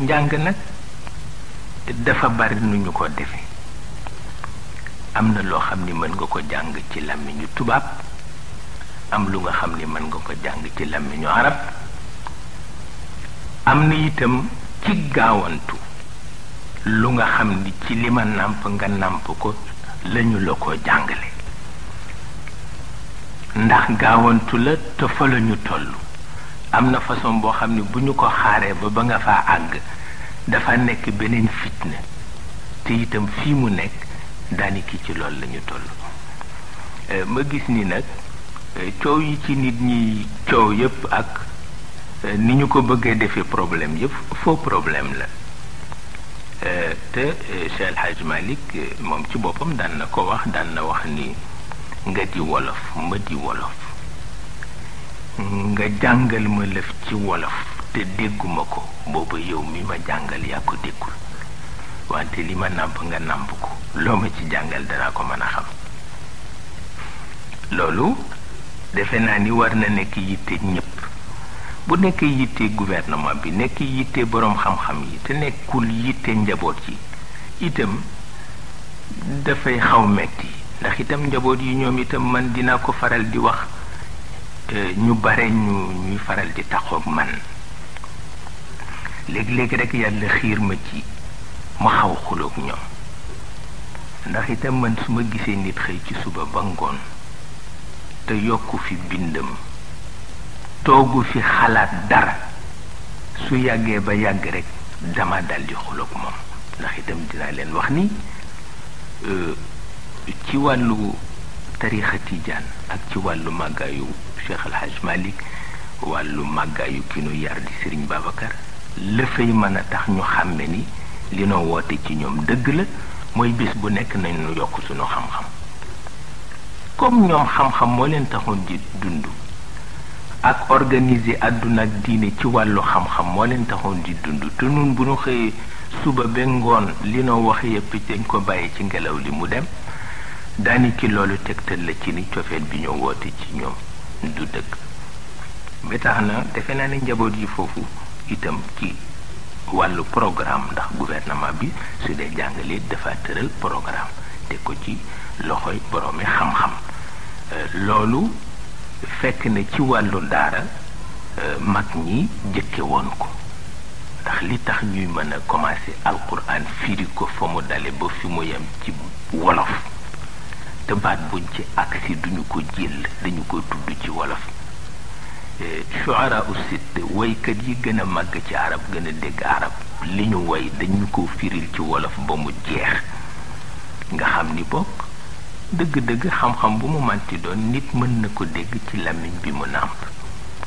njàng nag dafa bari nu ñu ko defee am na loo xam ni mën nga ko jàng ci làmmiñu tubaab am lu nga xam ni mën nga ko jàng ci làmmiñu arab am na itam ci gaawantu lu nga xam ni ci li ma nàmp nga nàmp ko lañu la ko jàngale ndax gaawantu la te fa la ñu toll am na façon boo xam ni bu ñu ko xaaree ba nga faa àgg dafa nekk beneen fitna te itam fii mu nekk daaniki ci loolu la ñu toll ma gis ni nag coow yi ci nit ñi coow yépp ak ni ñu ko bëggee defee problème yépp faux problème la te Cheikh El Hadj Malick moom ci boppam daan na ko wax daan na wax ni nga di wolof ma di wolof nga jàngal ma lëf ci wolof te dégguma ko booba yow mi ma jàngal yaa ko déggul wante li ma nàmp nga nàmp ko loo ma ci jàngal danaa ko mën a xam loolu defe naa ni war na nekk yitte ñépp bu nekkee yitte gouvernement bi nekk yitte boroom xam-xam yi te nekkul yitte njaboot yi itam dafay xaw metti ndax itam njaboot yi ñoom itam man dina ko faral di wax ñu bare ñuy faral di taxoog man léegi-léegi rek yàlla xiir ma ci ma xaw xuloog ñoom ndax itam man su ma gisee nit xëy ci suba ba ngoon te yokku fi bindam toogu fi xalaat dara su yàggee ba yàgg rek dama daldi xuloog moom ndax itam dinaa leen wax ni ci wàllu tarixa tijaan ak ci wàllu màggaayu Cheikh El Hadj Malick wàllu màggaayu ki nu yar di Serigne Babacar la fay mën a tax ñu xàmme ni li noo woote ci ñoom dëgg la mooy bés bu nekk nañu yokk suñu xam-xam comme ñoom xam-xam moo leen taxoon di dund ak organiser àdduna ak diine ci wàllu xam-xam moo leen taxoon di dund te nun bu ñu xëyee suba ba ngoon li noo wax yépp dañ ko bàyyi ci ngelaw li mu dem daani ki loolu tegtal la ci ni cofeel bi ñoo woote ci ñoom du dëgg ba tax na defe naa ne njaboot yi foofu itam ci wàllu programme ndax gouvernement bi su dee jàngalee dafa tëral programme te ko ci loxoy boroomi xam-xam loolu fekk na ci wàllu daara mag ñi jëkke woon ko ndax li tax ñuy mën a commencé alquran firi ko fa mu dale ba fi mu yem ci wolof te baat buñ ci agsi duñu ko jël dañu ko tudd ci wolof shuara usit waykat yi gën a màgg ci arab gën a dégg arab li ñu way dañu ko firil ci wolof ba mu jeex nga xam ni bokk dëgg-dëgg xam-xam bu mu manti doon nit mën na ko dégg ci làmmiñ bi mu nàmp